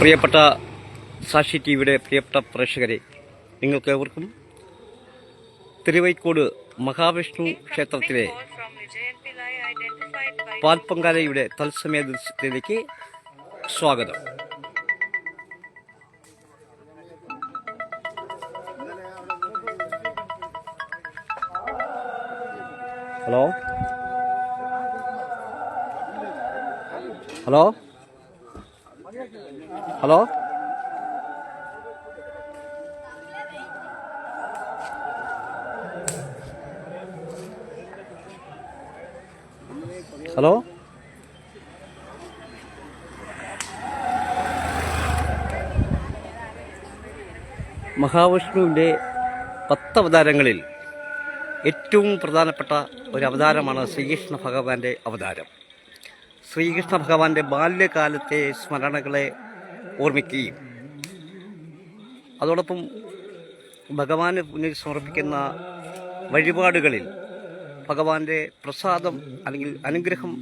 പ്രിയപ്പെട്ട സാക്ഷി ടി വിയുടെ പ്രിയപ്പെട്ട പ്രേക്ഷകരെ, നിങ്ങൾക്കേവർക്കും തിരുവൈക്കോട് മഹാവിഷ്ണു ക്ഷേത്രത്തിലെ പാൽപ്പൊങ്കാലയുടെ തത്സമയ ദൃശ്യത്തിലേക്ക് സ്വാഗതം. ഹലോ ഹലോ ഹലോ ഹലോ മഹാവിഷ്ണുവിൻ്റെ 10 അവതാരങ്ങളിൽ ഏറ്റവും പ്രധാനപ്പെട്ട ഒരു അവതാരമാണ് ശ്രീകൃഷ്ണ ഭഗവാന്റെ അവതാരം. ശ്രീകൃഷ്ണ ഭഗവാന്റെ ബാല്യകാലത്തെ സ്മരണകളെ ഓർമ്മിക്കുകയും അതോടൊപ്പം ഭഗവാന് മുന്നിൽ സമർപ്പിക്കുന്ന വഴിപാടുകളിൽ ഭഗവാന്റെ പ്രസാദം അല്ലെങ്കിൽ അനുഗ്രഹം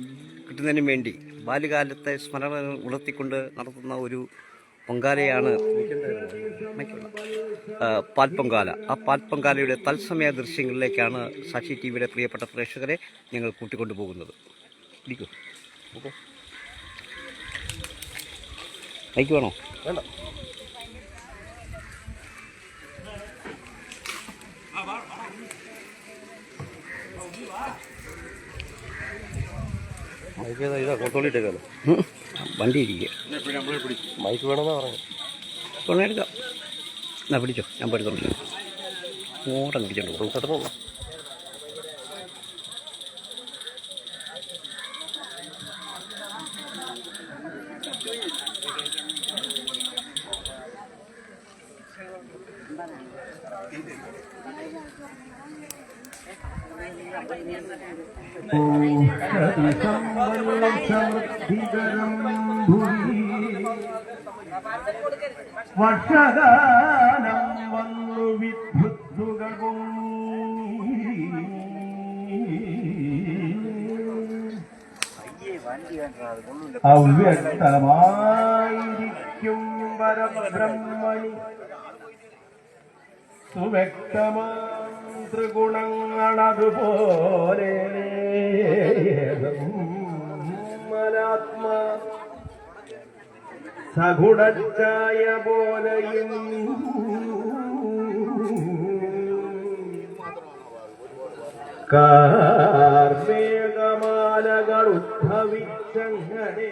കിട്ടുന്നതിന് വേണ്ടി ബാല്യകാലത്തെ സ്മരണകൾ ഉണർത്തിക്കൊണ്ട് നടത്തുന്ന ഒരു പൊങ്കാലയാണ് പാൽപ്പൊങ്കാല. ആ പാൽപ്പൊങ്കാലയുടെ തത്സമയ ദൃശ്യങ്ങളിലേക്കാണ് സാക്ഷി ടി വിയുടെ പ്രിയപ്പെട്ട പ്രേക്ഷകരെ ഞങ്ങൾ കൂട്ടിക്കൊണ്ടു പോകുന്നത്. ഇരിക്കൂ, മൈക്ക് വേണോ? വേണ്ട. ഇതാ കൊത്തോളിട്ടേക്കാലോ, വണ്ടി ഇരിക്കുക. മൈക്ക് വേണമെന്നാ പറഞ്ഞു. എടുക്കാം. എന്നാ പിടിച്ചോ, ഞാൻ പഠിത്തോണ്ട് ഓട്ടം പിടിച്ചോണ്ട് പോകും. പെട്ടെന്ന് വർഷകാലം വന്നു വിദ്യുത്തുകൾ അവ്യക്തമായിരിക്കും പരബ്രഹ്മണി സുവ്യക്തമാം ത്രിഗുണങ്ങളതുപോലെ മലാത്മാ സഗുണച്ചായ പോലെയും കാർമേഘമാലകൾ ഉദ്ഭവിച്ചങ്ങനെ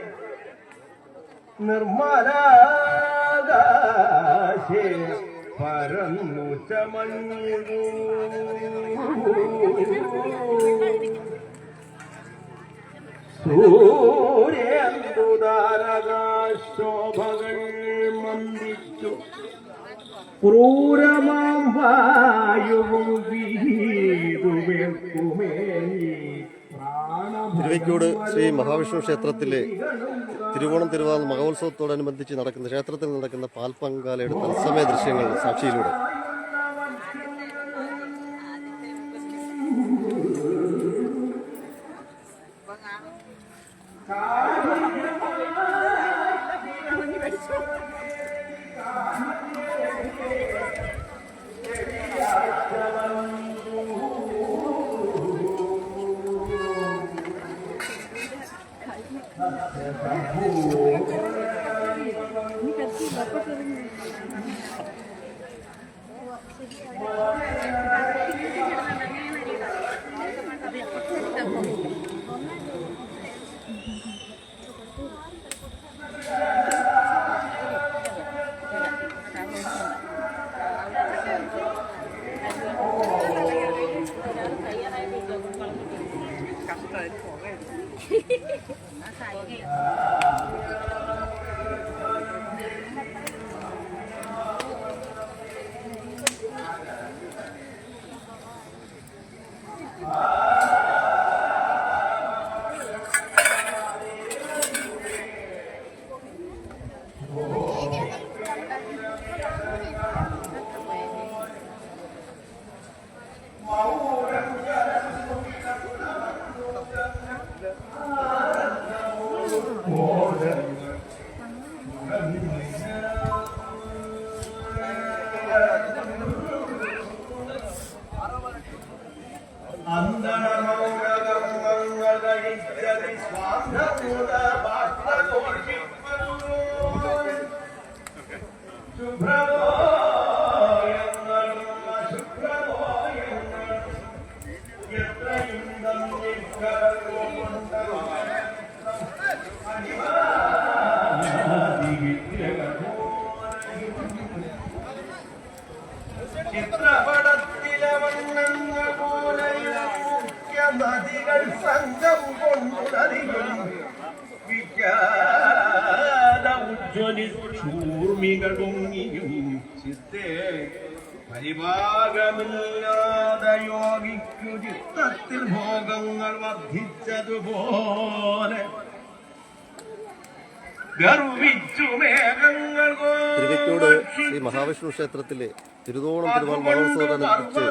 നിർമ്മലാകാശേ പരന്നു ചമഞ്ഞു. സൂര്യേന്ദുതാരകാശോഭകൾ മന്ദിച്ചു ക്രൂരമാം വായുവും വീതുവേൽക്കുമേ. തിരുവൈക്കോട് ശ്രീ മഹാവിഷ്ണു ക്ഷേത്രത്തിലെ തിരുവോണം തിരുവാതിര മഹോത്സവത്തോടനുബന്ധിച്ച് ക്ഷേത്രത്തിൽ നടക്കുന്ന പാൽപ്പൊങ്കാലയുടെ തത്സമയ ദൃശ്യങ്ങൾ സാക്ഷിയിലൂടെ. ചിത്രപടത്തിലെ വർണ്ണങ്ങൾ പോലെ മുഖ്യ നദികൾ സംഘം കൊണ്ടുടലിയും വിഖ്യാത ഉജ്ജ്വലിച്ചൂർമികൾ പൊങ്ങിയും ചിത്തേ പരിഭാഗമില്ലാതെ യോഗിക്കു ചിത്തത്തിൽ ഭോഗങ്ങൾ വർദ്ധിച്ചതുപോലെ ഗർവിച്ചു മേഘങ്ങൾ തിരുവയ്ക്കോട് ശ്രീ മഹാവിഷ്ണു ക്ഷേത്രത്തിലെ തിരുവോണം തിരുവാൾ മഹോത്സവത്തോടനുബന്ധിച്ച്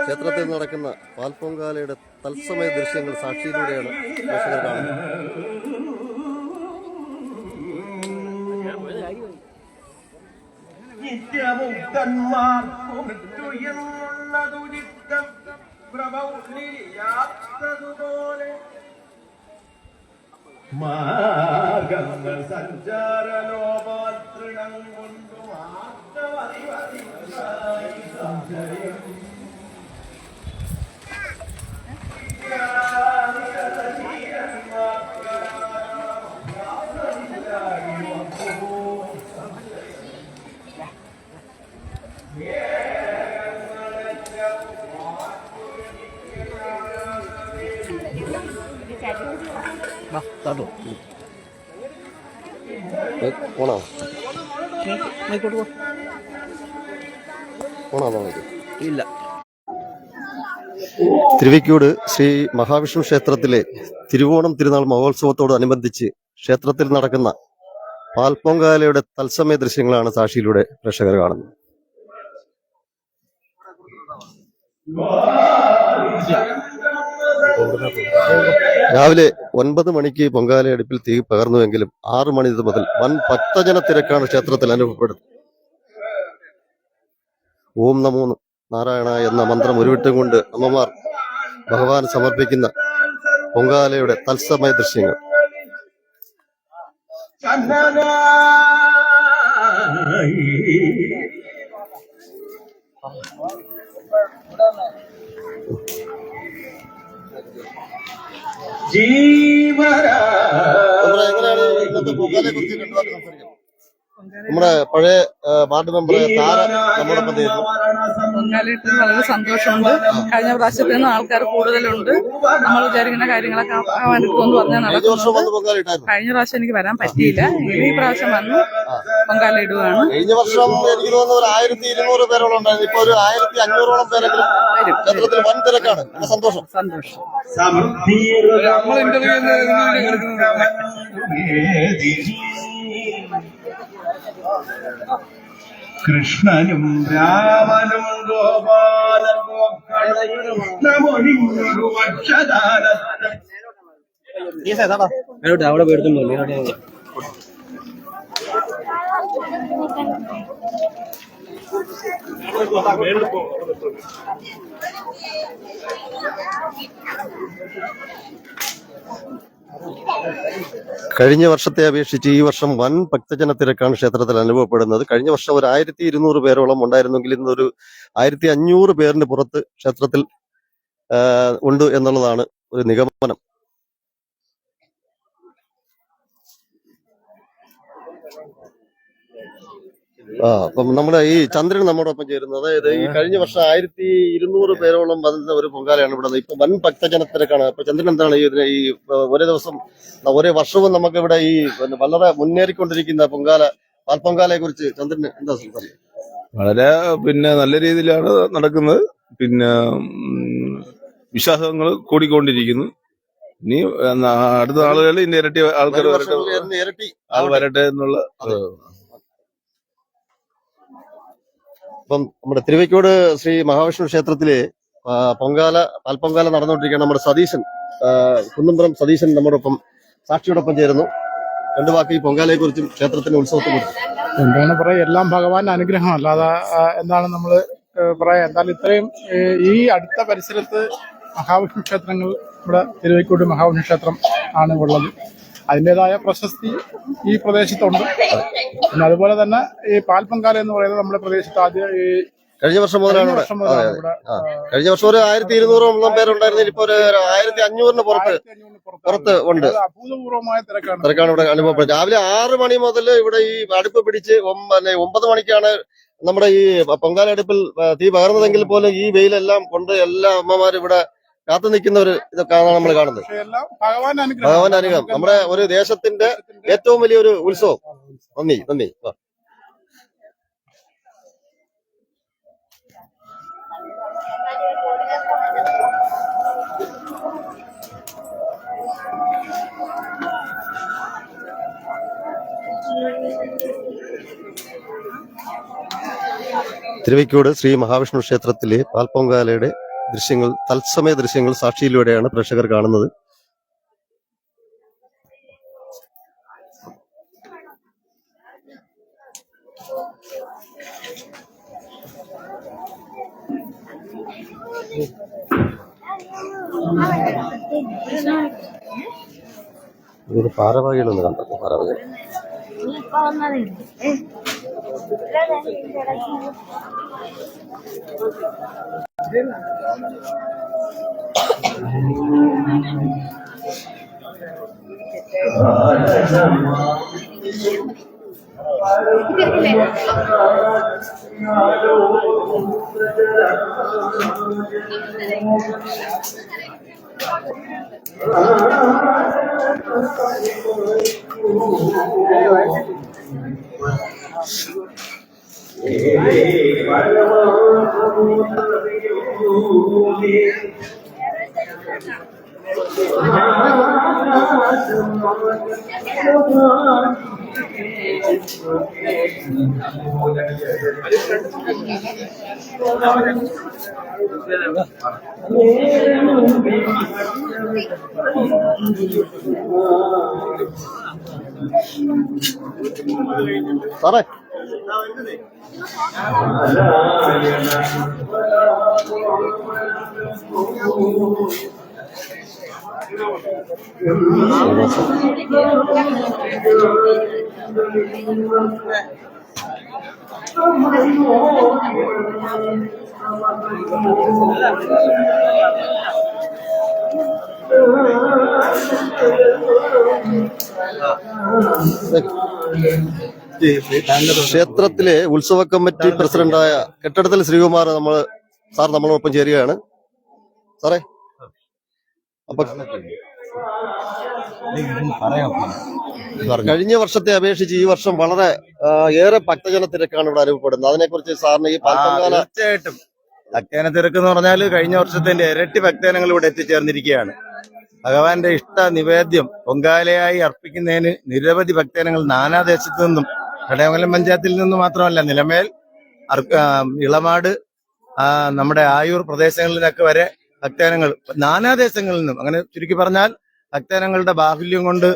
ക്ഷേത്രത്തിൽ നടക്കുന്ന പാൽപ്പൊങ്കാലയുടെ തത്സമയ ദൃശ്യങ്ങൾ സാക്ഷിയിലൂടെയാണ് പ്രേക്ഷകർ കാണുന്നത്. നിത്യമുക്തന്മാർക്കു മൃത്യു എന്നുള്ളതു ചിത്തം പ്രഭൗലിയാത്തതുപോലെ മാർഗങ്ങൾ സഞ്ചാരലോപാതൃണം കൊണ്ടു സംശയം പോണോ പോണോ ഇല്ല. തിരുവയ്ക്കോട് ശ്രീ മഹാവിഷ്ണു ക്ഷേത്രത്തിലെ തിരുവോണം തിരുനാൾ മഹോത്സവത്തോടനുബന്ധിച്ച് ക്ഷേത്രത്തിൽ നടക്കുന്ന പാൽപ്പൊങ്കാലയുടെ തത്സമയ ദൃശ്യങ്ങളാണ് സാക്ഷിയിലൂടെ പ്രേക്ഷകർ കാണുന്നത്. രാവിലെ 9 മണിക്ക് പൊങ്കാലയടുപ്പിൽ തീ പകർന്നുവെങ്കിലും 6 മണി മുതൽ വൻ ഭക്തജന തിരക്കാണ് ക്ഷേത്രത്തിൽ അനുഭവപ്പെടുന്നത്. ഓം നമോ നാരായണ എന്ന മന്ത്രം ഉരുവിട്ടും കൊണ്ട് അമ്മമാർ ഭഗവാൻ സമർപ്പിക്കുന്ന പൊങ്കാലയുടെ തത്സമയ ദൃശ്യങ്ങൾ. എങ്ങനെയാണ് ഇന്നത്തെ പൊങ്കാലയെ കുറിച്ച് സംസാരിക്കാം? നമ്മുടെ പഴയ വാർഡ് മെമ്പർ താര നമ്മോടൊപ്പം തീർന്നു. പൊങ്കാലയിട്ട് വളരെ സന്തോഷമുണ്ട്. കഴിഞ്ഞ പ്രാവശ്യത്തിൽ നിന്ന് ആൾക്കാർ കൂടുതലുണ്ട്. നമ്മൾ വിചാരിക്കുന്ന കാര്യങ്ങളൊക്കെ എനിക്കൊന്ന് പറഞ്ഞാൽ നടക്കുന്നത്. കഴിഞ്ഞ പ്രാവശ്യം എനിക്ക് വരാൻ പറ്റിയില്ല. ഈ പ്രാവശ്യം വന്ന് പൊങ്കാല ഇടുകയാണ്. കഴിഞ്ഞ വർഷം എനിക്ക് തോന്നുന്നു ഒരു 1200 പേരോളം ഉണ്ടായിരുന്നു. ഇപ്പൊ ഒരു 1500ഓളം പേരെങ്കിലും ക്ഷേത്രത്തിൽ വൻ തിരക്കാണ്. സന്തോഷം. സന്തോഷം. നമ്മൾ ഇന്റർവ്യൂ കൃഷ്ണനും രാമനും ഗോപാലഗോക്കളൊരു അക്ഷരാലത്ത് അവിടെ പേടുത്തുണ്ടോ? കഴിഞ്ഞ വർഷത്തെ അപേക്ഷിച്ച് ഈ വർഷം വൻ ഭക്തജന തിരക്കാണ് ക്ഷേത്രത്തിൽ അനുഭവപ്പെടുന്നത്. കഴിഞ്ഞ വർഷം ഒരു 1200 പേരോളം ഉണ്ടായിരുന്നെങ്കിൽ ഇന്നൊരു 1500 പേരിന് പുറത്ത് ക്ഷേത്രത്തിൽ ഉണ്ട് എന്നുള്ളതാണ് ഒരു നിഗമനം. അപ്പം നമ്മുടെ ഈ ചന്ദ്രൻ നമ്മോടൊപ്പം ചേരുന്നത്, അതായത് ഈ കഴിഞ്ഞ വർഷം 1200 പേരോളം വന്ന ഒരു പൊങ്കാലയാണ് ഇവിടെ. ഇപ്പൊ വൻ ഭക്തജന തിരക്കാണ്. അപ്പൊ ചന്ദ്രൻ എന്താണ് ഇതിന് ഈ ഒരേ ദിവസം ഒരേ വർഷവും നമുക്ക് ഇവിടെ ഈ വളരെ മുന്നേറിക്കൊണ്ടിരിക്കുന്ന പാൽപ്പൊങ്കാലയെ കുറിച്ച് ചന്ദ്രന് എന്താ സംസാരിക്കുക? വളരെ നല്ല രീതിയിലാണ് നടക്കുന്നത്. വിശ്വാസങ്ങൾ കൂടിക്കൊണ്ടിരിക്കുന്നു. ഇനി അടുത്ത നാളുകളിൽ ഇതിന്റെ ഇരട്ടി ആൾക്കാർ വരട്ടെ എന്നുള്ള. അപ്പം നമ്മുടെ തിരുവയ്ക്കോട് ശ്രീ മഹാവിഷ്ണു ക്ഷേത്രത്തിലെ പാൽപ്പൊങ്കാല നടന്നുകൊണ്ടിരിക്കുകയാണ്. നമ്മുടെ സതീശൻ, കുന്നംപുറം സതീശൻ നമ്മോടൊപ്പം സാക്ഷിയോടൊപ്പം ചേരുന്നു. രണ്ടു വാക്ക് ഈ പൊങ്കാലയെ കുറിച്ചും ക്ഷേത്രത്തിന്റെ ഉത്സവത്തെ കുറിച്ചും. എന്താണ് പറയാ, എല്ലാം ഭഗവാന്റെ അനുഗ്രഹം, അല്ലാതെ എന്താണ് നമ്മൾ പറയാ. എന്തായാലും ഇത്രയും ഈ അടുത്ത പരിസരത്ത് മഹാവിഷ്ണു ക്ഷേത്രങ്ങൾ, ഇവിടെ തിരുവയ്ക്കോട് മഹാവിഷ്ണു ക്ഷേത്രം ആണ് ഉള്ളത്. അതിൻ്റെതായ പ്രശസ്തി ഈ പ്രദേശത്തുണ്ട്. പിന്നെ അതുപോലെ തന്നെ ഈ പാൽപ്പൊങ്കാല എന്ന് പറയുന്നത് നമ്മുടെ പ്രദേശത്ത് ആദ്യം ഈ കഴിഞ്ഞ വർഷം മുതലാണ് കഴിഞ്ഞ വർഷം ഒരു 1200ഓളം പേരുണ്ടായിരുന്നെങ്കിൽ ഇപ്പൊ ഒരു 1500 പുറത്ത് ഉണ്ട്. അഭൂതപൂർവമായ തിരക്കാണ് ഇവിടെ അനുഭവപ്പെടുന്നത്. രാവിലെ 6 മണി മുതൽ ഇവിടെ ഈ അടുപ്പ് പിടിച്ച് 9 മണിക്കാണ് നമ്മുടെ ഈ പൊങ്കാലടുപ്പിൽ തീ പകർന്നതെങ്കിൽ പോലും ഈ വെയിലെല്ലാം കൊണ്ട് എല്ലാ അമ്മമാരും ഇവിടെ കാത്തു നിൽക്കുന്ന ഒരു ഇതൊക്കെ നമ്മൾ കാണുന്നത്. പക്ഷേ എല്ലാം ഭഗവാന്റെ ഭഗവാന്റെ അനുഗ്രഹം, നമ്മുടെ ഒരു ദേശത്തിന്റെ ഏറ്റവും വലിയൊരു ഉത്സവം. നന്ദി നന്ദി. തിരുവൈക്കോട് ശ്രീ മഹാവിഷ്ണു ക്ഷേത്രത്തിലെ പാൽപ്പൊങ്കാലയുടെ ദൃശ്യങ്ങൾ, തത്സമയ ദൃശ്യങ്ങൾ സാക്ഷിയിലൂടെയാണ് പ്രേക്ഷകർ കാണുന്നത്. ഇതൊരു പാറവാഴികളൊന്ന് കണ്ടോ? പാറവാഴികൾ സാറേ, ക്ഷേത്രത്തിലെ ഉത്സവ കമ്മിറ്റി പ്രസിഡന്റായ കെട്ടിടത്തിൽ ശ്രീകുമാർ നമ്മളോടൊപ്പം ചേരുകയാണ്. സാറേ, അപ്പൊ കഴിഞ്ഞ വർഷത്തെ അപേക്ഷിച്ച് ഈ വർഷം വളരെ ഏറെ ഭക്തജന തിരക്കാണ് ഇവിടെ അനുഭവപ്പെടുന്നത്. അതിനെക്കുറിച്ച് സാറിന് ഈ പാൽപ്പൊങ്കാല... തീർച്ചയായിട്ടും ഭക്തജന തിരക്ക് എന്ന് പറഞ്ഞാൽ കഴിഞ്ഞ വർഷത്തിന്റെ ഇരട്ടി ഭക്തജനങ്ങൾ ഇവിടെ എത്തിച്ചേർന്നിരിക്കുകയാണ്. ഭഗവാന്റെ ഇഷ്ട നിവേദ്യം പൊങ്കാലയായി അർപ്പിക്കുന്നതിന് നിരവധി ഭക്തജനങ്ങൾ നാനാദേശത്തു നിന്നും, കടയമംഗലം പഞ്ചായത്തിൽ നിന്നും മാത്രമല്ല, നിലമേൽ, ഇളമാട്, നമ്മുടെ ആയൂർ പ്രദേശങ്ങളിൽ നിന്നൊക്കെ വരെ ഭക്തജനങ്ങൾ നാനാദേശങ്ങളിൽ നിന്നും, അങ്ങനെ ചുരുക്കി പറഞ്ഞാൽ ഭക്തജനങ്ങളുടെ ബാഹുല്യം കൊണ്ട്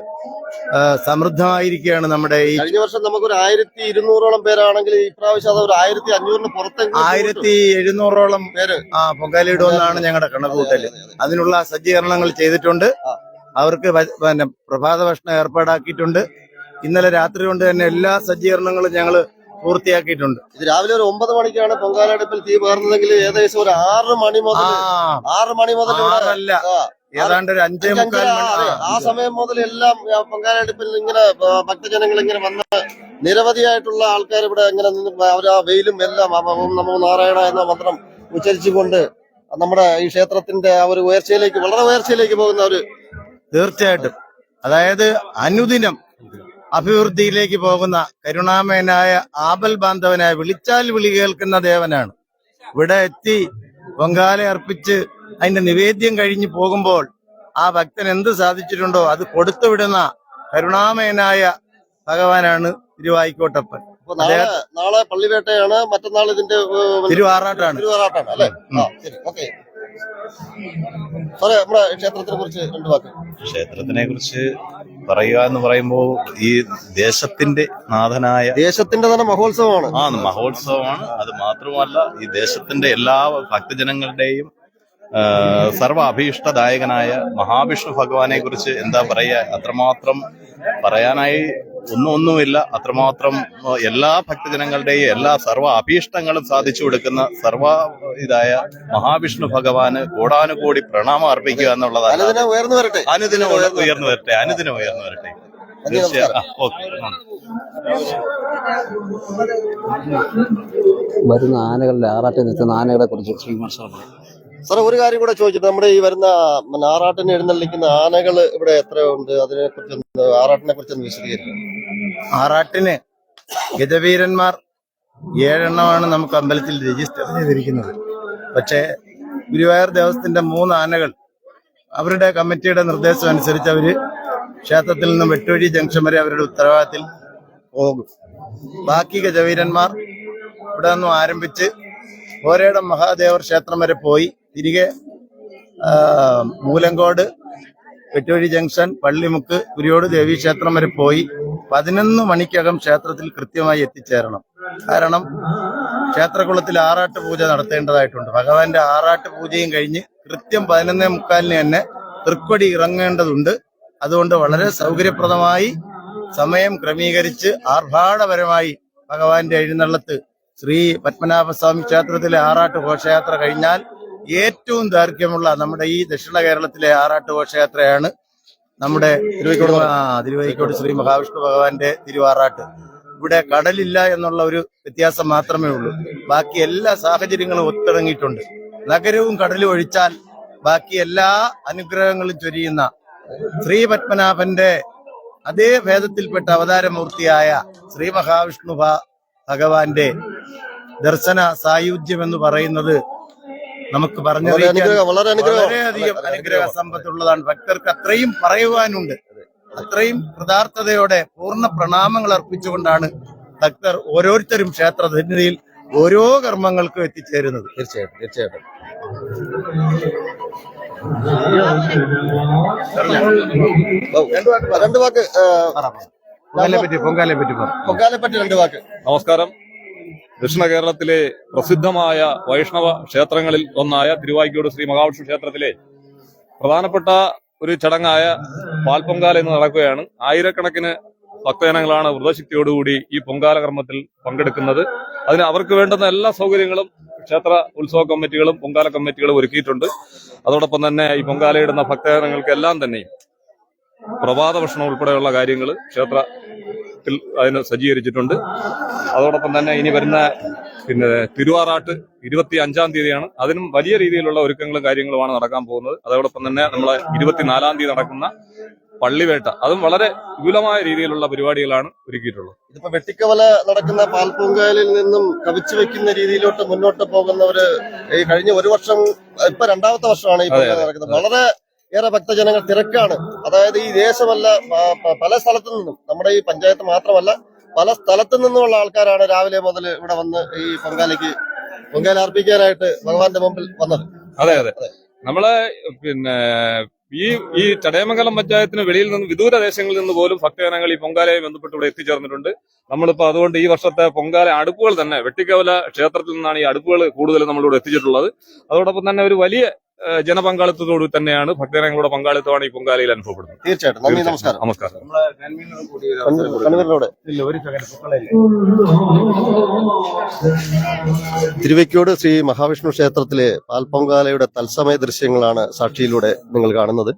സമൃദ്ധമായിരിക്കുകയാണ് നമ്മുടെ ഈ. കഴിഞ്ഞ വർഷം നമുക്കൊരു 1200ഓളം പേരാണെങ്കിൽ ഇപ്രാവശ്യം അത് ഒരു 1500 പുറത്ത് 1700ഓളം പേര് പൊങ്കാലയിടുമെന്നാണ് ഞങ്ങളുടെ കണക്കുകൂട്ടല്. അതിനുള്ള സജ്ജീകരണങ്ങൾ ചെയ്തിട്ടുണ്ട്. അവർക്ക് പിന്നെ പ്രഭാത ഭക്ഷണം ഏർപ്പാടാക്കിയിട്ടുണ്ട്. ഇന്നലെ രാത്രി കൊണ്ട് തന്നെ എല്ലാ സജ്ജീകരണങ്ങളും ഞങ്ങൾ പൂർത്തിയാക്കിയിട്ടുണ്ട്. ഇത് രാവിലെ ഒരു 9 മണിക്കാണ് പൊങ്കാലടുപ്പിൽ തീ പകർന്നതെങ്കിൽ ഏകദേശം ഒരു 6 മണി മുതൽ അല്ല, ഏതാണ്ട് ഒരു 5:45 ആ സമയം മുതൽ എല്ലാം പൊങ്കാലടുപ്പിൽ ഇങ്ങനെ ഭക്തജനങ്ങൾ ഇങ്ങനെ വന്ന് നിരവധിയായിട്ടുള്ള ആൾക്കാർ ഇവിടെ ഇങ്ങനെ അവർ ആ വെയിലും എല്ലാം നമോ നാരായണ എന്ന മന്ത്രം ഉച്ചരിച്ചുകൊണ്ട് നമ്മുടെ ഈ ക്ഷേത്രത്തിന്റെ ആ ഒരു ഉയർച്ചയിലേക്ക്, വളരെ ഉയർച്ചയിലേക്ക് പോകുന്ന ഒരു... തീർച്ചയായിട്ടും, അതായത് അനുദിനം അഭിവൃദ്ധിയിലേക്ക് പോകുന്ന കരുണാമയനായ ആപൽ ബാന്ധവനായ വിളിച്ചാൽ വിളി കേൾക്കുന്ന ദേവനാണ്. ഇവിടെ എത്തി പൊങ്കാല അർപ്പിച്ച് അതിന്റെ നിവേദ്യം കഴിഞ്ഞ് പോകുമ്പോൾ ആ ഭക്തൻ എന്ത് സാധിച്ചിട്ടുണ്ടോ അത് കൊടുത്തുവിടുന്ന കരുണാമയനായ ഭഗവാനാണ് തിരുവായിക്കോട്ടപ്പൻ. നാളെ പള്ളിവേട്ടയാണ്, മറ്റന്നാൾ ഇതിന്റെ തിരുവാറാട്ടാണ് അല്ലെ? ഓക്കെ. സാറേ, നമ്മുടെ ക്ഷേത്രത്തിനെ കുറിച്ച് 2 വാക്ക്. ക്ഷേത്രത്തിനെ കുറിച്ച് പറയുക എന്ന് പറയുമ്പോൾ ഈ ദേശത്തിന്റെ നാഥനായ, ദേശത്തിന്റെ തന്നെ മഹോത്സവമാണ്. മഹോത്സവമാണ്. അത് മാത്രമല്ല, ഈ ദേശത്തിന്റെ എല്ലാ ഭക്തജനങ്ങളുടെയും സർവ അഭീഷ്ടദായകനായ മഹാവിഷ്ണു ഭഗവാനെ കുറിച്ച് എന്താ പറയുക, അത്രമാത്രം പറയാനായി ഒന്നുമില്ല. അത്രമാത്രം എല്ലാ ഭക്തജനങ്ങളുടെയും എല്ലാ സർവ്വ അഭീഷ്ടങ്ങളും സാധിച്ചു കൊടുക്കുന്ന സർവ ഇതായ മഹാവിഷ്ണു ഭഗവാന് കോടാനുകോടി പ്രണാമം അർപ്പിക്കുക എന്നുള്ളതാണ്. അനുദിനം ഉയർന്നു വരട്ടെ. അനുദിനം ഉയർന്നു വരട്ടെ. തീർച്ചയായും. ഓക്കെ. വരുന്ന ആനകളുടെ ആറാട്ടിൽ നിൽക്കുന്ന ആനകളെ കുറിച്ച് ശ്രീകുമാർ സാറേ ഒരു കാര്യം കൂടെ ചോദിച്ചിട്ട് നമ്മുടെ ഈ വരുന്ന ആറാട്ടിന് എഴുന്നള്ളിക്കുന്ന ആനകൾ ഇവിടെ എത്രയുണ്ട്, അതിനെ കുറിച്ച് ആറാട്ടിനെ കുറിച്ചൊന്ന് വിശദീകരിക്കും. ആറാട്ടിന് ഗജവീരന്മാർ 7 എണ്ണമാണ് നമുക്ക് അമ്പലത്തിൽ രജിസ്റ്റർ ചെയ്തിരിക്കുന്നത്. പക്ഷേ ഗുരുവായൂർ ദേവസ്ഥത്തിന്റെ 3 ആനകൾ അവരുടെ കമ്മിറ്റിയുടെ നിർദ്ദേശം അനുസരിച്ച് അവര് ക്ഷേത്രത്തിൽ നിന്നും വെട്ടുവഴി ജംഗ്ഷൻ വരെ അവരുടെ ഉത്തരവാദിത്തത്തിൽ പോകും. ബാക്കി ഗജവീരന്മാർ ഇവിടെ നിന്നും ആരംഭിച്ച് ഓരേടം മഹാദേവർ ക്ഷേത്രം വരെ പോയി തിരികെ മൂലങ്കോട്, വെട്ടുവഴി ജംഗ്ഷൻ, പള്ളിമുക്ക്, കുരിയോട് ദേവീക്ഷേത്രം വരെ പോയി 11 മണിക്കകം ക്ഷേത്രത്തിൽ കൃത്യമായി എത്തിച്ചേരണം. കാരണം ക്ഷേത്രകുളത്തിൽ ആറാട്ട് പൂജ നടത്തേണ്ടതായിട്ടുണ്ട്. ഭഗവാന്റെ ആറാട്ട് പൂജയും കഴിഞ്ഞ് കൃത്യം 11:45 തന്നെ തൃക്കൊടി ഇറങ്ങേണ്ടതുണ്ട്. അതുകൊണ്ട് വളരെ സൗകര്യപ്രദമായി സമയം ക്രമീകരിച്ച് ആർഭാടപരമായി ഭഗവാന്റെ എഴുന്നള്ളത്ത് ശ്രീ പത്മനാഭസ്വാമി ക്ഷേത്രത്തിലെ ആറാട്ട് ഘോഷയാത്ര കഴിഞ്ഞാൽ ഏറ്റവും ദൈർഘ്യമുള്ള നമ്മുടെ ഈ ദക്ഷിണ കേരളത്തിലെ ആറാട്ട് ഘോഷയാത്രയാണ് നമ്മുടെ തിരുവൈക്കോട് ശ്രീ മഹാവിഷ്ണു ഭഗവാന്റെ തിരുവാറാട്ട്. ഇവിടെ കടലില്ല എന്നുള്ള ഒരു വ്യത്യാസം മാത്രമേ ഉള്ളൂ. ബാക്കി എല്ലാ സാഹചര്യങ്ങളും ഒത്തിണങ്ങിയിട്ടുണ്ട്. നഗരവും കടലും ഒഴിച്ചാൽ ബാക്കി എല്ലാ അനുഗ്രഹങ്ങളും ചൊരിയുന്ന ശ്രീ പത്മനാഭന്റെ അതേ ഭേദത്തിൽപ്പെട്ട അവതാരമൂർത്തിയായ ശ്രീ മഹാവിഷ്ണു ഭഗവാന്റെ ദർശന സായുജ്യം എന്ന് പറയുന്നത് നമുക്ക് പറഞ്ഞറിയിക്കാൻ വളരെയധികം അനുഗ്രഹ സമ്പത്തുള്ളതാണ്. ഭക്തർക്ക് അത്രയും പറയുവാനുണ്ട്. അത്രയും കൃതാർത്ഥതയോടെ പൂർണ്ണ പ്രണാമങ്ങൾ അർപ്പിച്ചുകൊണ്ടാണ് ഭക്തർ ഓരോരുത്തരും ക്ഷേത്ര സന്നിധിയിൽ ഓരോ കർമ്മങ്ങൾക്കും എത്തിച്ചേരുന്നത്. തീർച്ചയായിട്ടും തീർച്ചയായിട്ടും. രണ്ട് വാക്ക് പൊങ്കാലയെ പറ്റി 2 വാക്ക്. നമസ്കാരം. ദക്ഷിണ കേരളത്തിലെ പ്രസിദ്ധമായ വൈഷ്ണവ ക്ഷേത്രങ്ങളിൽ ഒന്നായ തിരുവായിക്കോട് ശ്രീ മഹാവിഷ്ണു ക്ഷേത്രത്തിലെ പ്രധാനപ്പെട്ട ഒരു ചടങ്ങായ പാൽപ്പൊങ്കാല എന്ന് നടക്കുകയാണ്. ആയിരക്കണക്കിന് ഭക്തജനങ്ങളാണ് വ്രതശക്തിയോടുകൂടി ഈ പൊങ്കാല കർമ്മത്തിൽ പങ്കെടുക്കുന്നത്. അതിന് അവർക്ക് വേണ്ടുന്ന എല്ലാ സൗകര്യങ്ങളും ക്ഷേത്ര ഉത്സവ കമ്മിറ്റികളും പൊങ്കാല കമ്മിറ്റികളും ഒരുക്കിയിട്ടുണ്ട്. അതോടൊപ്പം തന്നെ ഈ പൊങ്കാലയിടുന്ന ഭക്തജനങ്ങൾക്കെല്ലാം തന്നെയും പ്രഭാത ഭക്ഷണം ഉൾപ്പെടെയുള്ള കാര്യങ്ങൾ ക്ഷേത്രത്തിൽ അതിന് സജ്ജീകരിച്ചിട്ടുണ്ട്. അതോടൊപ്പം തന്നെ ഇനി വരുന്ന തിരുവാറാട്ട് 25-ാം തീയതിയാണ്. അതിനും വലിയ രീതിയിലുള്ള ഒരുക്കങ്ങളും കാര്യങ്ങളുമാണ് നടക്കാൻ പോകുന്നത്. അതോടൊപ്പം തന്നെ നമ്മളെ 24-ാം തീയതി നടക്കുന്ന പള്ളിവേട്ട, അതും വളരെ വിപുലമായ രീതിയിലുള്ള പരിപാടികളാണ് ഒരുക്കിയിട്ടുള്ളത്. ഇതിപ്പോ വെട്ടിക്കവല നടക്കുന്ന പാൽപ്പൊങ്കാലിൽ നിന്നും കവിച്ചു വെക്കുന്ന രീതിയിലോട്ട് മുന്നോട്ട് പോകുന്നവര് ഈ കഴിഞ്ഞ 1 വർഷം, ഇപ്പൊ 2ാമത്തെ വർഷമാണ് ഈ പൊങ്കാല നടക്കുന്നത്. വളരെ ഏറെ ഭക്തജനങ്ങൾ തിരക്കാണ്. അതായത് ഈ ദേശമല്ല, പല സ്ഥലത്തു നിന്നും, നമ്മുടെ ഈ പഞ്ചായത്ത് മാത്രമല്ല പല സ്ഥലത്തു നിന്നുമുള്ള ആൾക്കാരാണ് രാവിലെ മുതൽ ഇവിടെ വന്ന് ഈ പൊങ്കാല അർപ്പിക്കാനായിട്ട് ഭഗവാന്റെ മുമ്പിൽ വന്നത്. അതെ അതെ. നമ്മളെ ഈ ചടയമംഗലം പഞ്ചായത്തിന് വെളിയിൽ നിന്ന് വിദൂര ദേശങ്ങളിൽ നിന്ന് പോലും ഭക്തജനങ്ങൾ ഈ പൊങ്കാലയെ ബന്ധപ്പെട്ട് ഇവിടെ എത്തിച്ചേർന്നിട്ടുണ്ട്. നമ്മളിപ്പോ അതുകൊണ്ട് ഈ വർഷത്തെ പൊങ്കാല അടുപ്പുകൾ തന്നെ വെട്ടിക്കവല ക്ഷേത്രത്തിൽ നിന്നാണ് ഈ അടുപ്പുകൾ കൂടുതൽ നമ്മളിവിടെ എത്തിച്ചിട്ടുള്ളത്. അതോടൊപ്പം തന്നെ ഒരു വലിയ ജനപങ്കാളിത്തത്തോട് തന്നെയാണ് ഭക്തജനങ്ങളുടെ പങ്കാളിത്തമാണ് ഈ പൊങ്കാലയിൽ അനുഭവപ്പെടുന്നത്. തീർച്ചയായിട്ടും. നന്ദി, നമസ്കാരം. നമസ്കാരം. തിരുവൈക്കോട് ശ്രീ മഹാവിഷ്ണു ക്ഷേത്രത്തിലെ പാൽപ്പൊങ്കാലയുടെ തത്സമയ ദൃശ്യങ്ങളാണ് സാക്ഷിയിലൂടെ നിങ്ങൾ കാണുന്നത്.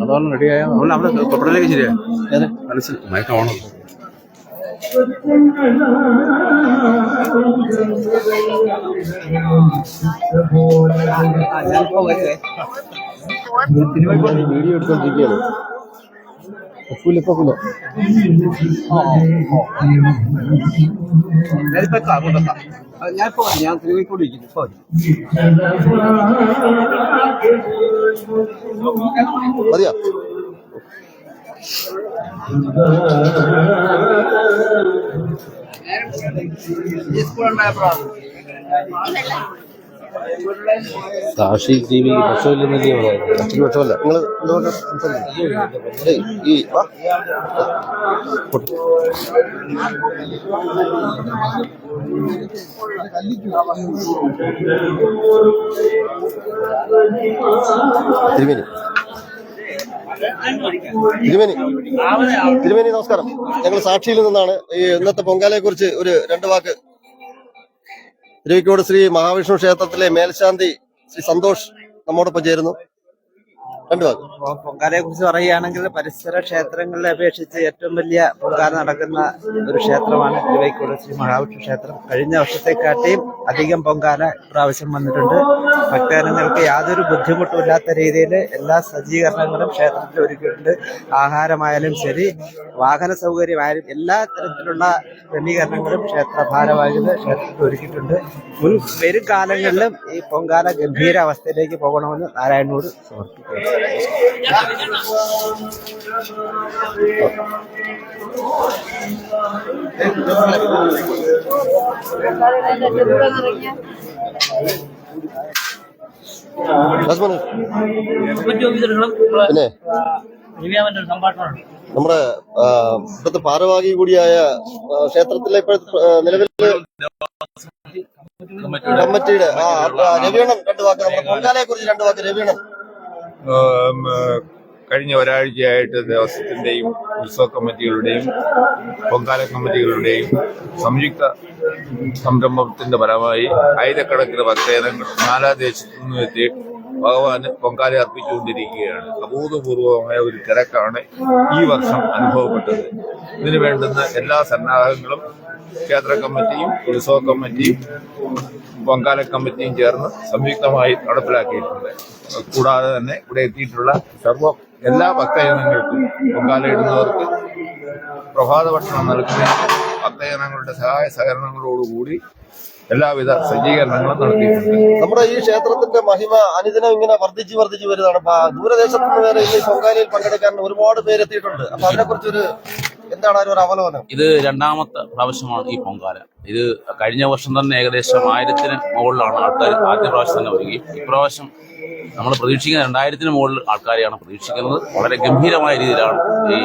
അതാണ് റെഡിയായ അവിടെ തൊട്ടത്തിലേക്ക് ശരിയാ മനസ്സിൽ മയക്കം ഓണം. വീഡിയോ എടുത്തോണ്ടിരിക്കുകയാണ്. ഞാൻ തിരുവൈക്കോട് ഇരിക്കുന്നു. മതിയോ? കാശി ടി വി വിഷമില്ലെന്നല്ലേ മറ്റൊരു വിഷമല്ല. നിങ്ങൾ ഈ തിരുമേനി തിരുമേനി തിരുമേനി നമസ്കാരം. ഞങ്ങൾ സാക്ഷിയിൽ നിന്നാണ് ഈ ഇന്നത്തെ പൊങ്കാലയെ കുറിച്ച് ഒരു 2 വാക്ക്. തിരുവിക്കോട് ശ്രീ മഹാവിഷ്ണു ക്ഷേത്രത്തിലെ മേൽശാന്തി ശ്രീ സന്തോഷ് നമ്മോടൊപ്പം ചേരുന്നു. 2 വാക്ക്. പൊങ്കാലയെ കുറിച്ച് പറയുകയാണെങ്കിൽ പരിസര ക്ഷേത്രങ്ങളെ അപേക്ഷിച്ച് ഏറ്റവും വലിയ പൊങ്കാല നടക്കുന്ന ഒരു ക്ഷേത്രമാണ് തിരുവൈക്കോട് ശ്രീ മഹാവിഷ്ണു ക്ഷേത്രം. കഴിഞ്ഞ വർഷത്തെക്കാട്ടിയും അധികം പൊങ്കാല പ്രാവശ്യം വന്നിട്ടുണ്ട്. ഭക്തജനങ്ങൾക്ക് യാതൊരു ബുദ്ധിമുട്ടുമില്ലാത്ത രീതിയിൽ എല്ലാ സജ്ജീകരണങ്ങളും ക്ഷേത്രത്തിൽ ഒരുക്കിയിട്ടുണ്ട്. ആഹാരമായാലും ശരി, വാഹന സൗകര്യമായാലും എല്ലാ തരത്തിലുള്ള ക്രമീകരണങ്ങളും ക്ഷേത്ര ഭാരവാഹികൾ ക്ഷേത്രത്തിൽ ഒരുക്കിയിട്ടുണ്ട്. വരും കാലങ്ങളിലും ഈ പൊങ്കാല ഗംഭീര അവസ്ഥയിലേക്ക് പോകണമെന്ന് നാരായണനോട് സമർപ്പിക്കുന്നു. പിന്നെ നമ്മുടെ ഇപ്പോഴത്തെ ഭാരവാഹി കൂടിയായ ക്ഷേത്രത്തിലെ ഇപ്പോഴത്തെ നിലവിൽ കമ്മിറ്റിയുടെ രവീണൻ 2 വാക്ക്. നമ്മുടെ പൊങ്കാലയെ കുറിച്ച് 2 വാക്ക് രവീണൻ. കഴിഞ്ഞ ഒരാഴ്ചയായിട്ട് ദേവസ്വത്തിന്റെയും ഉത്സവ കമ്മിറ്റികളുടെയും പൊങ്കാല കമ്മിറ്റികളുടെയും സംയുക്ത സംരംഭത്തിന്റെ ഫലമായി ആയിരക്കണക്കിന് ഭക്തജനങ്ങൾ നാനാദേശത്തു നിന്നും എത്തി ഭഗവാന് പൊങ്കാല അർപ്പിച്ചുകൊണ്ടിരിക്കുകയാണ്. അഭൂതപൂർവമായ ഒരു തിരക്കാണ് ഈ വർഷം അനുഭവപ്പെട്ടത്. ഇതിനു വേണ്ടുന്ന എല്ലാ സന്നാഹങ്ങളും ക്ഷേത്ര കമ്മിറ്റിയും ഉത്സവ കമ്മിറ്റിയും പൊങ്കാല കമ്മിറ്റിയും ചേർന്ന് സംയുക്തമായി നടപ്പിലാക്കിയിട്ടുണ്ട്. കൂടാതെ തന്നെ ഇവിടെ എത്തിയിട്ടുള്ള എല്ലാ ഭക്തജനങ്ങൾക്കും പൊങ്കാല ഇടുന്നവർക്ക് പ്രഭാത ഭക്ഷണം നൽകുന്നതിന് ഭക്തജനങ്ങളുടെ സഹായ സഹകരണങ്ങളോടുകൂടി എല്ലാവിധ സജ്ജീകരണങ്ങളും നടത്തിയിട്ടുണ്ട്. നമ്മുടെ ഈ ക്ഷേത്രത്തിന്റെ മഹിമ അനുദിനം ഇങ്ങനെ വർദ്ധിച്ചു വരുന്നതാണ്. ദൂരദേശത്ത് നിന്ന് വരെ ഈ പൊങ്കാലയിൽ പങ്കെടുക്കാൻ ഒരുപാട് പേരെത്തിയിട്ടുണ്ട്. അപ്പൊ അതിനെക്കുറിച്ചൊരു എന്താണ് ഒരു അവലോകനം? ഇത് 2ാമത്തെ പ്രാവശ്യമാണ് ഈ പൊങ്കാല. ഇത് കഴിഞ്ഞ വർഷം തന്നെ ഏകദേശം 1000-ന് മുകളിലാണ് ആൾക്കാർ ആദ്യ പ്രാവശ്യം തന്നെ ഒരുങ്ങി. ഇപ്രാവശ്യം നമ്മൾ പ്രതീക്ഷിക്കുന്ന 2000-ന് മുകളിൽ ആൾക്കാരെയാണ് പ്രതീക്ഷിക്കുന്നത്. വളരെ ഗംഭീരമായ രീതിയിലാണ് ഈ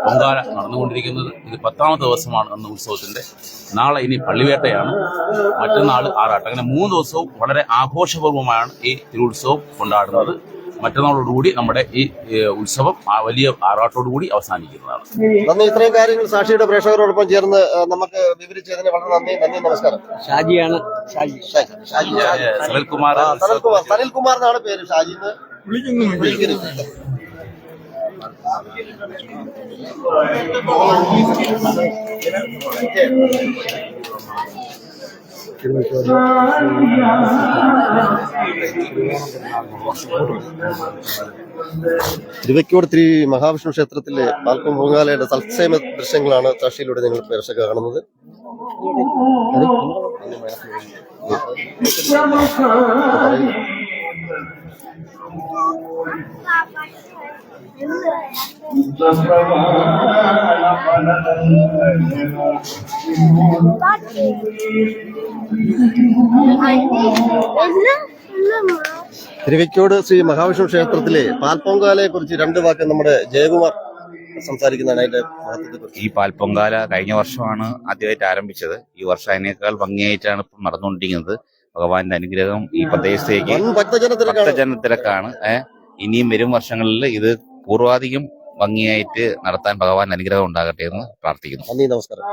പൊങ്കാല നടന്നുകൊണ്ടിരിക്കുന്നത്. ഇത് 10ാമത്തെ ദിവസമാണ് അന്ന് ഉത്സവത്തിന്റെ. നാളെ ഇനി പള്ളിവേട്ടയാണ്, മറ്റന്നാൾ ആറാട്ട്. അങ്ങനെ 3 ദിവസവും വളരെ ആഘോഷപൂർവ്വമാണ് ഈ തിരുവുത്സവം കൊണ്ടാടുന്നത്. മറ്റന്നാളോടുകൂടി നമ്മുടെ ഈ ഉത്സവം വലിയ ആറാട്ടോടുകൂടി അവസാനിക്കുന്നതാണ്. നന്ദി. ഇത്രയും കാര്യങ്ങൾ സാക്ഷിയുടെ പ്രേക്ഷകരോടൊപ്പം ചേർന്ന് നമുക്ക് വിവരിച്ചതിന് വളരെ നന്ദി. നമസ്കാരം. ഷാജിയാണ്. സനിൽകുമാർ എന്നാണ് പേര്. ഷാജിന്ന് വിളിക്കുന്നു. തിരുവൈക്കോട് ശ്രീ മഹാവിഷ്ണു ക്ഷേത്രത്തിലെ പാൽപ്പം പൊങ്കാലയുടെ തത്സമയ ദൃശ്യങ്ങളാണ് സാക്ഷിയിലൂടെ നിങ്ങൾ പ്രേക്ഷകർ കാണുന്നത്. തിരുവൈക്കോട് ശ്രീ മഹാവിഷ്ണു ക്ഷേത്രത്തിലെ പാൽപ്പൊങ്കാലയെ കുറിച്ച് 2 വാക്ക് നമ്മുടെ ജയകുമാർ സംസാരിക്കുന്നതാണ്. അതിന്റെ ഈ പാൽപ്പൊങ്കാല കഴിഞ്ഞ വർഷമാണ് ആദ്യമായിട്ട് ആരംഭിച്ചത്. ഈ വർഷം അതിനേക്കാൾ ഭംഗിയായിട്ടാണ് ഇപ്പം നടന്നുകൊണ്ടിരിക്കുന്നത്. ഭഗവാന്റെ അനുഗ്രഹം ഈ പ്രദേശത്തേക്ക് ഭക്തജനത്തിരക്കാണ്. ഇനിയും വരും വർഷങ്ങളിൽ ഇത് പൂർവാധികം ഭംഗിയായിട്ട് നടത്താൻ ഭഗവാൻ അനുഗ്രഹം ഉണ്ടാകട്ടെ എന്ന് പ്രാർത്ഥിക്കുന്നു. നന്ദി. നമസ്കാരം.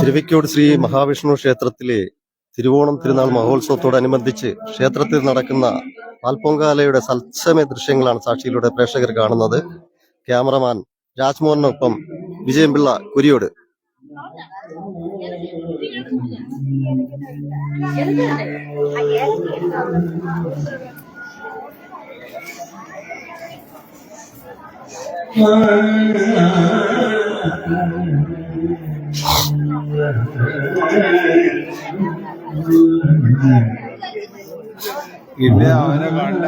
തിരുവൈക്കോട് ശ്രീ മഹാവിഷ്ണു ക്ഷേത്രത്തിലെ തിരുവോണം തിരുനാൾ മഹോത്സവത്തോടനുബന്ധിച്ച് ക്ഷേത്രത്തിൽ നടക്കുന്ന പാൽപ്പൊങ്കാലയുടെ തത്സമയ ദൃശ്യങ്ങളാണ് സാക്ഷിയിലൂടെ പ്രേക്ഷകർ കാണുന്നത്. ക്യാമറമാൻ രാജ്മോഹനൊപ്പം വിജയംപിള്ള കുരിയോട്. പിന്നെ അവനെ കണ്ട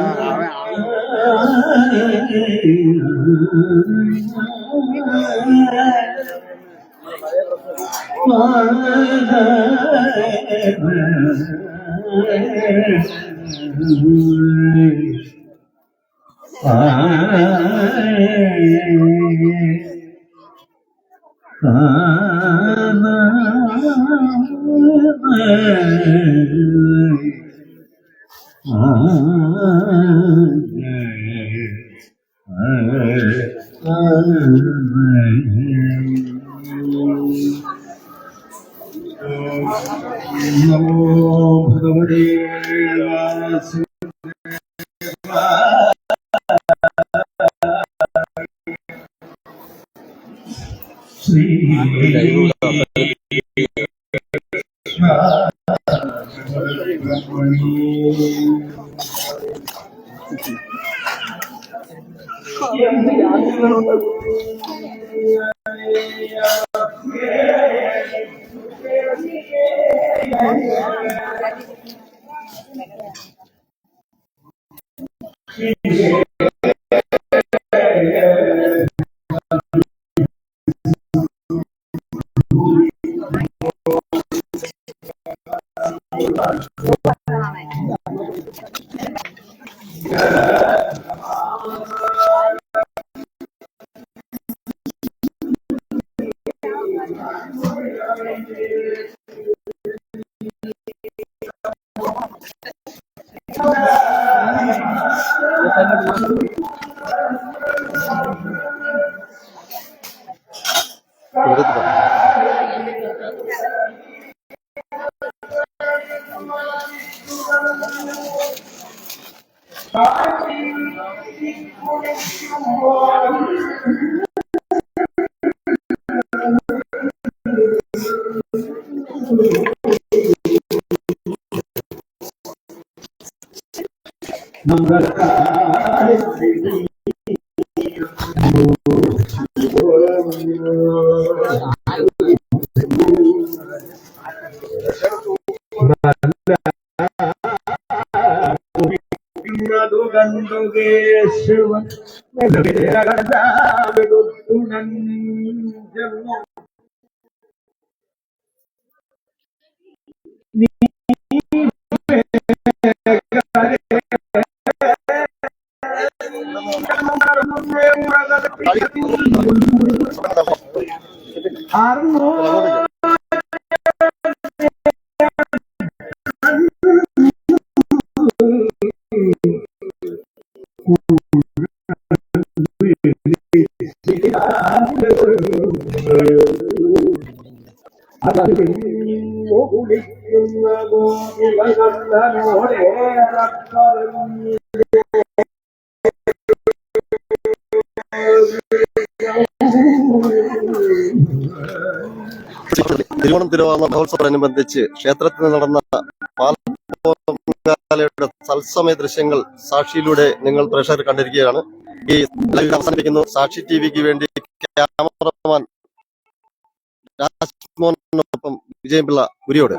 തിരുവോണം തിരുവാതിര മഹോത്സവത്തോടനുബന്ധിച്ച് ക്ഷേത്രത്തിൽ നടന്ന പാൽപ്പൊങ്കാലയുടെ തത്സമയ ദൃശ്യങ്ങൾ സാക്ഷിയിലൂടെ നിങ്ങൾ പ്രേക്ഷകർ കണ്ടിരിക്കുകയാണ്. ഈ ലൈവ് അവസാനിപ്പിക്കുന്നു. സാക്ഷി ടിവിക്ക് വേണ്ടി ക്യാമറമാൻ രാജ്മോഹനൊപ്പം വിജയപിള്ള കുരിയോട്.